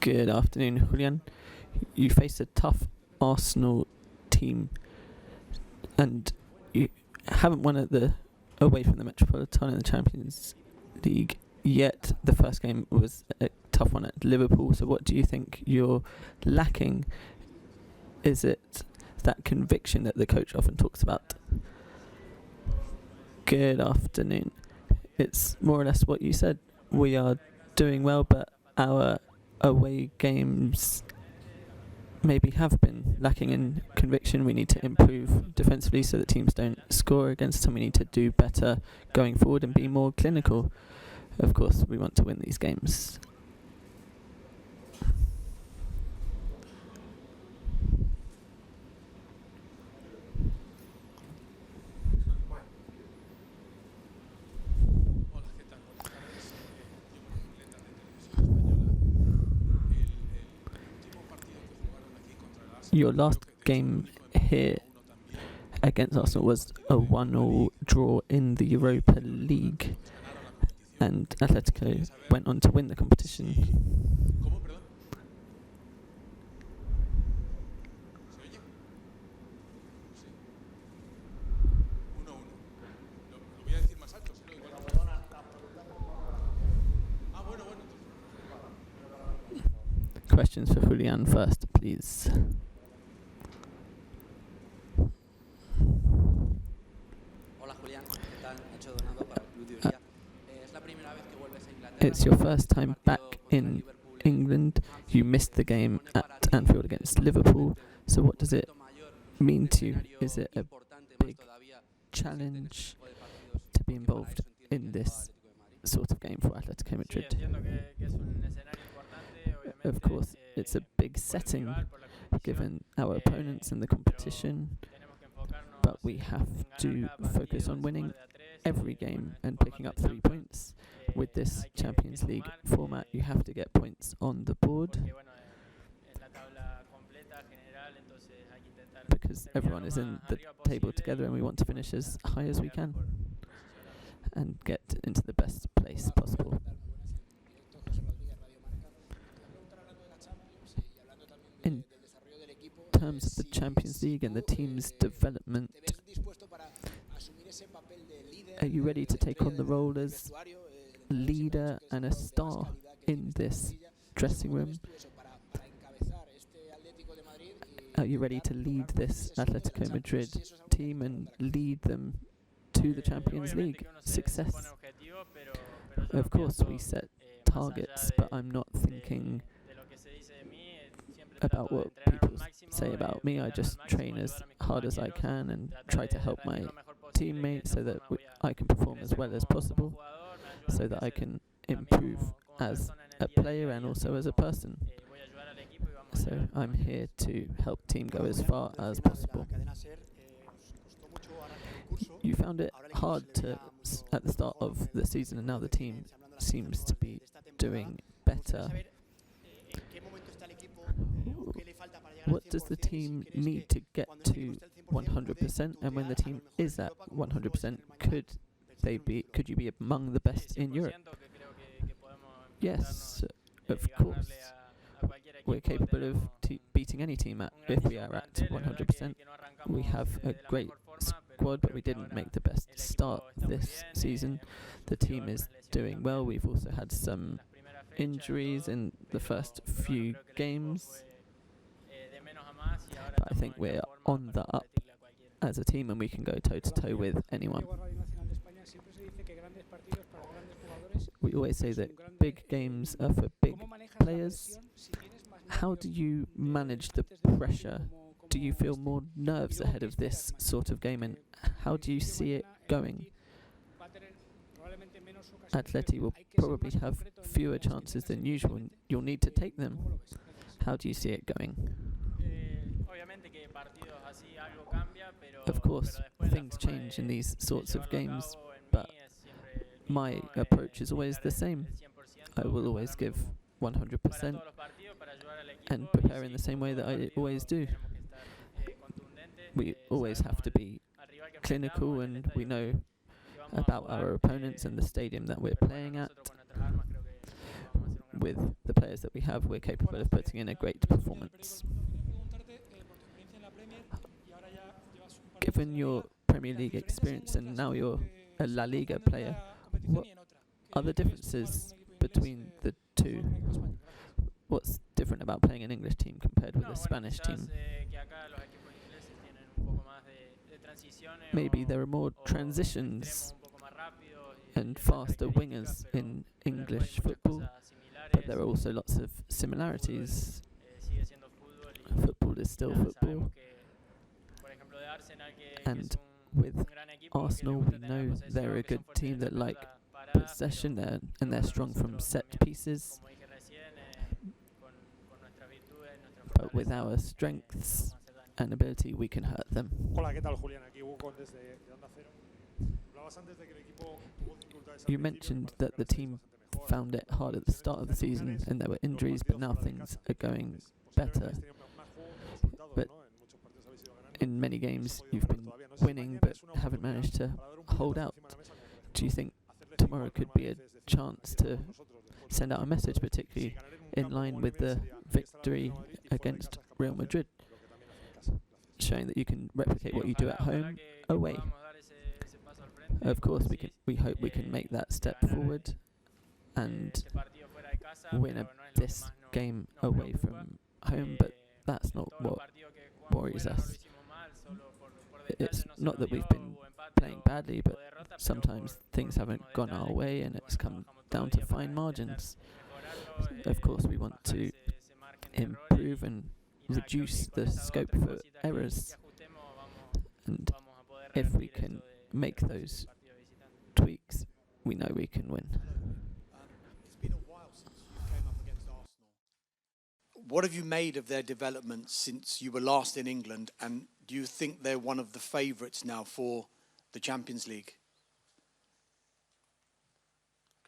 Good afternoon, Julián. You face a tough Arsenal team, and you haven't won away from the Metropolitan in the Champions League yet. The first game was a tough one at Liverpool. So what do you think you're lacking? Is it that conviction that the coach often talks about? Good afternoon. It's more or less what you said. We are doing well, but our away games maybe have been lacking in conviction. We need to improve defensively so that teams don't score against them. We need to do better going forward and be more clinical. Of course, we want to win these games. Your last game here against Arsenal was a 1-1 draw in the Europa League, and Atletico went on to win the competition. Questions for Julián first, please. It's your first time back in England. You missed the game at Anfield against Liverpool. So what does it mean to you? Is it a big challenge to be involved in this sort of game for Atletico Madrid? Of course, it's a big setting given our opponents and the competition, but we have to focus on winning every game and picking up 3 points. With this Champions League format, you have to get points on the board because everyone is in the table together and we want to finish as high as we can and get into the best place possible. In terms of the Champions League and the team's development, are you ready to take on the role as leader and a star in this dressing room? Are you ready to lead this Atletico Madrid team and lead them to the Champions League success? Of course, we set targets, but I'm not thinking about what people say about me. I just train as hard as I can and try to help my teammates so that I can perform as well as possible, so that I can improve as a player and also as a person. So I'm here to help team go as far as possible. You found it hard at the start of the season, and now the team seems to be doing better. What does the team need to get to 100%? And when the team is at 100%, could you be among the best in Europe? Yes, of course. We're capable of beating any team if we are at 100%. We have a great squad, but we didn't make the best start this season. The team is doing well. We've also had some injuries in the first few games, but I think we're on the up as a team and we can go toe-to-toe with anyone. We always say that big games are for big players. How do you manage the pressure? Do you feel more nerves ahead of this sort of game, and how do you see it going? Atleti will probably have fewer chances than usual and you'll need to take them. How do you see it going? Of course, things change in these sorts of games, but my approach is always the same. I will always give 100% and prepare in the same way that I always do. We always have to be clinical, and we know about our opponents and the stadium that we're playing at. with the players that we have, we're capable of putting in a great performance. Given your Premier League experience and now you're a La Liga player, what are the differences between the two? What's different about playing an English team compared with a Spanish team? Maybe there are more transitions and faster wingers in English football, but there are also lots of similarities. Football is still football. And with Arsenal, we know they're a good team that like possession and they're strong from set pieces. But with our strengths and ability, we can hurt them. You mentioned that the team found it hard at the start of the season and there were injuries, but now things are going better. But in many games you've been winning but haven't managed to hold out. Do you think tomorrow could be a chance to send out a message, particularly in line with the victory against Real Madrid, showing that you can replicate what you do at home away? Of course, we hope we can make that step forward and win this game away from home, but that's not what worries us. It's not that we've been playing badly, but sometimes things haven't gone our way and it's come down to fine margins. Of course, we want to improve and reduce the scope for errors, and if we can make those tweaks, we know we can win. It's been a while since you came up against Arsenal. What have you made of their development since you were last in England, and do you think they're one of the favourites now for the Champions League?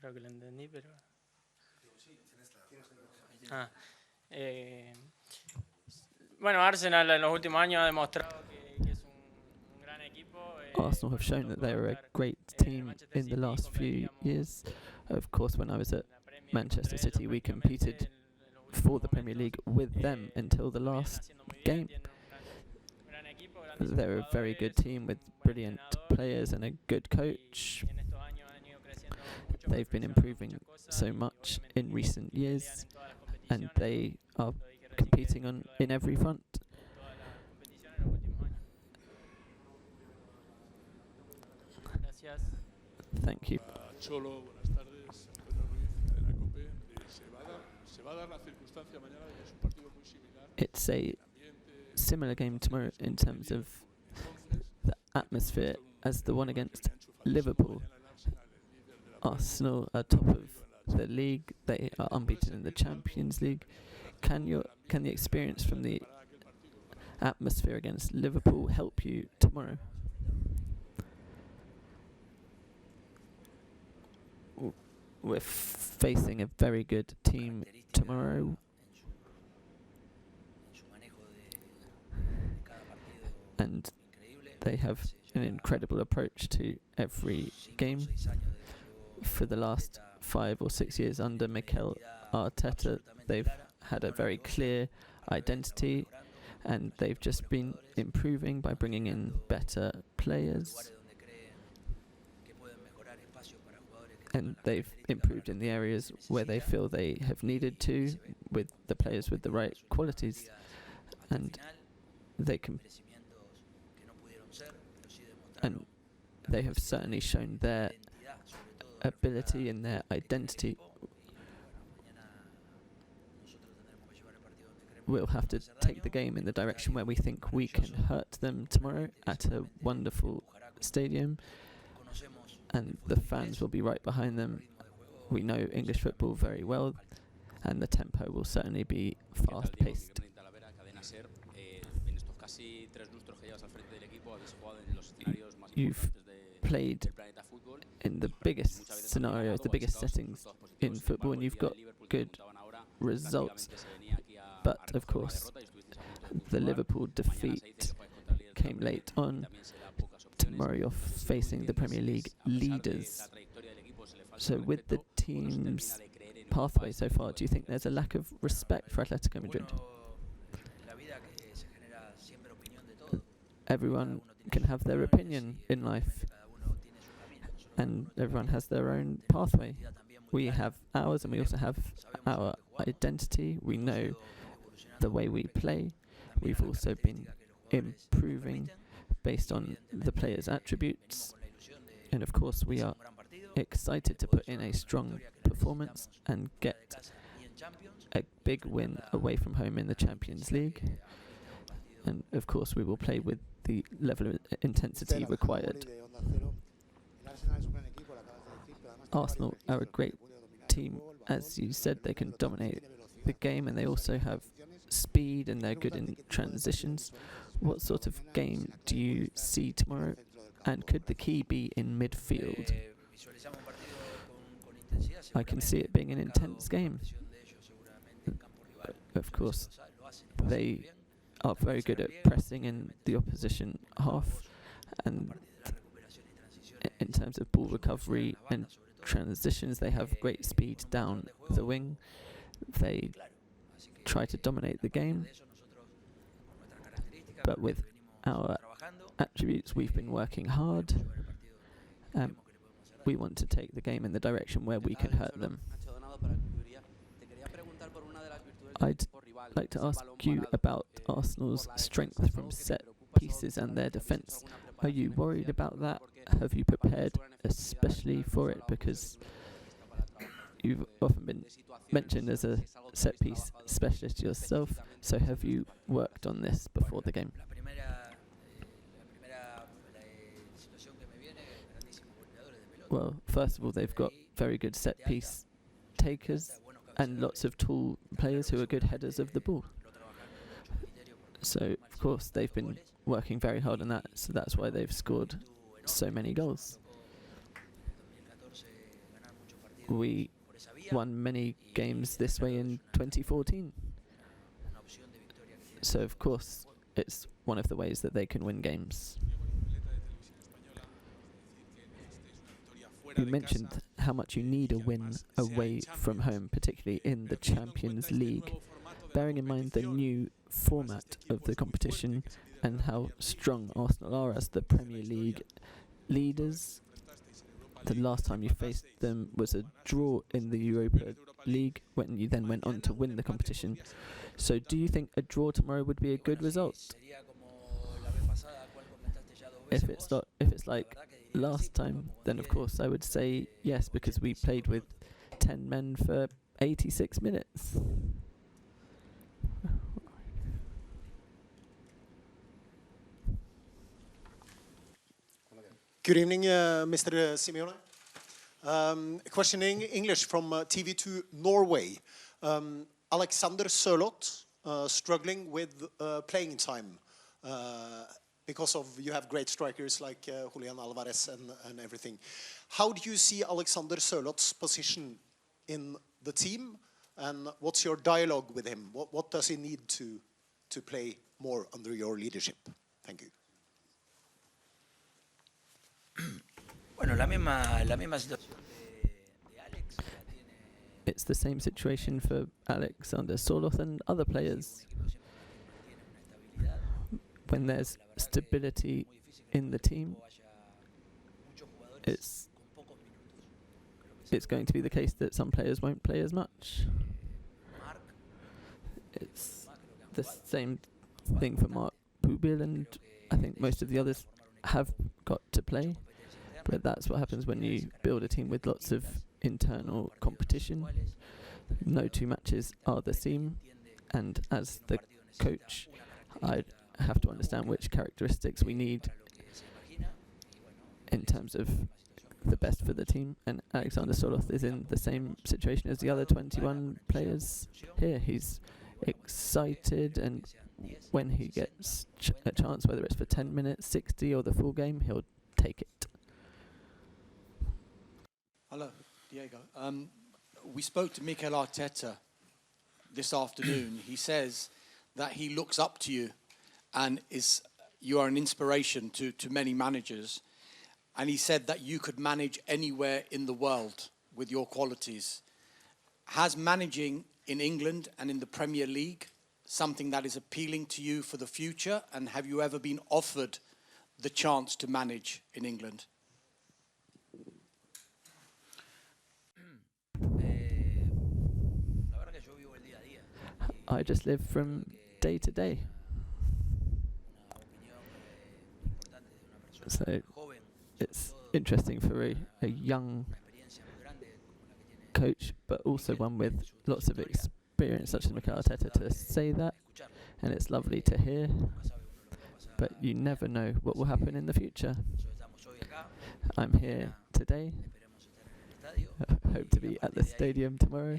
Creo que lo entendí, pero... Bueno, Arsenal en los últimos años ha demostrado que es un gran equipo. Arsenal have shown that they are a great team in the last few years. Of course, when I was at Manchester City, we competed for the Premier League with them until the last game. They're a very good team with brilliant players and a good coach. They've been improving so much in recent years, and they are competing in every front. Thank you. Cholo, buenas tardes. Antonio Ruiz, de la COPE. Se va a dar la circunstancia mañana de que es un partido muy similar. It's a similar game tomorrow in terms of the atmosphere as the one against Liverpool. Arsenal are top of the league. They are unbeaten in the Champions League. Can the experience from the atmosphere against Liverpool help you tomorrow? We're facing a very good team tomorrow. And they have an incredible approach to every game. For the last 5 or 6 years under Mikel Arteta, they've had a very clear identity, and they've just been improving by bringing in better players. And they've improved in the areas where they feel they have needed to, with the players with the right qualities. And they can, and they have certainly shown their ability and their identity. We'll have to take the game in the direction where we think we can hurt them tomorrow at a wonderful stadium, and the fans will be right behind them. We know English football very well, and the tempo will certainly be fast-paced. You've played in the biggest scenarios, the biggest settings in football, and you've got good results. But of course, the Liverpool defeat came late on. Tomorrow you're facing the Premier League leaders. So with the teams pathway so far, do you think there's a lack of respect for Atletico Madrid? Everyone can have their opinion in life, and everyone has their own pathway. We have ours, and we also have our identity. We know the way we play. We've also been improving based on the players' attributes, and of course we are excited to put in a strong performance and get a big win away from home in the Champions League. And of course we will play with the level of intensity required. Arsenal are a great team. As you said, they can dominate the game, and they also have speed, and they're good in transitions. What sort of game do you see tomorrow, and could the key be in midfield? I can see it being an intense game. Of course, they are very good at pressing in the opposition half, and in terms of ball recovery and transitions, they have great speed down the wing. They try to dominate the game, but with our attributes, we've been working hard. We want to take the game in the direction where we can hurt them. I'd like to ask you about Arsenal's strength from set pieces and their defence. Are you worried about that? Have you prepared especially for it? Because you've often been mentioned as a set piece specialist yourself, so have you worked on this before the game? Well, first of all, they've got very good set piece takers and lots of tall players who are good headers of the ball. So, of course, they've been working very hard on that, so that's why they've scored so many goals. We won many games this way in 2014. So, of course, it's one of the ways that they can win games. You mentioned how much you need a win away from home, particularly in the Champions League. Bearing in mind the new format of the competition and how strong Arsenal are as the Premier League leaders, the last time you faced them was a draw in the Europa League when you then went on to win the competition. So do you think a draw tomorrow would be a good result? If it's like last time, then of course I would say yes, because we played with 10 men for 86 minutes. Good evening, Mr. Simone. Questioning English from TV2 Norway. Alexander Sørloth struggling with playing time because of you have great strikers like Julián Álvarez and everything. How do you see Alexander Sørloth's position in the team, and what's your dialogue with him? What does he need to play more under your leadership? Thank you. Bueno, la misma situación de Alex. It's the same situation for Alexander Sørloth and other players. When there's stability in the team, it's going to be the case that some players won't play as much. It's the same thing for Mark Pubil, and I think most of the others have got to play. But that's what happens when you build a team with lots of internal competition. No two matches are the same, and as the coach, I have to understand which characteristics we need in terms of the best for the team. And Alexander Sørloth is in the same situation as the other 21 players here. He's excited, and when he gets a chance, whether it's for 10 minutes, 60 or the full game, he'll take it. Hello, Diego. We spoke to Mikel Arteta this afternoon. He says that he looks up to you and you are an inspiration to many managers. And he said that you could manage anywhere in the world with your qualities. has managing in England and in the Premier League something that is appealing to you for the future? And have you ever been offered the chance to manage in England? I just live from day to day. So it's interesting for a young coach, but also one with lots of experience, such as Mikel Arteta, to say that, and it's lovely to hear. But you never know what will happen in the future. I'm here today. Hope to be at the stadium tomorrow,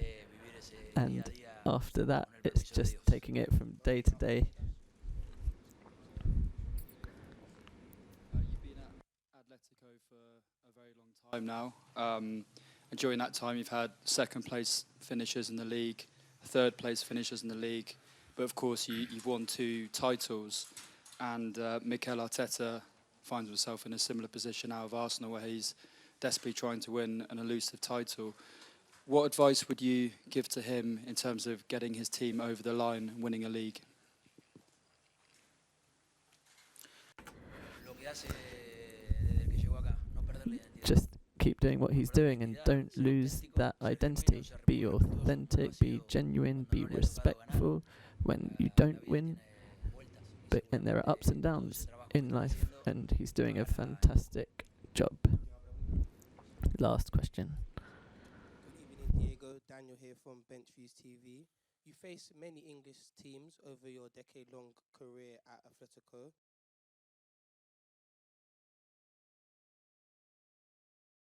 and after that, it's just taking it from day to day. You've been at Atletico for a very long time now. And during that time, you've had second place finishers in the league, third place finishers in the league. But of course, you've won 2 titles. And Mikel Arteta finds himself in a similar position now of Arsenal, where he's desperately trying to win an elusive title. What advice would you give to him in terms of getting his team over the line and winning a league? Just keep doing what he's doing and don't lose that identity. Be authentic, be genuine, be respectful when you don't win. And there are ups and downs in life, and he's doing a fantastic job. Last question. Good evening, Diego. Daniel here from Benchviews TV. You face many English teams over your decade-long career at Atletico.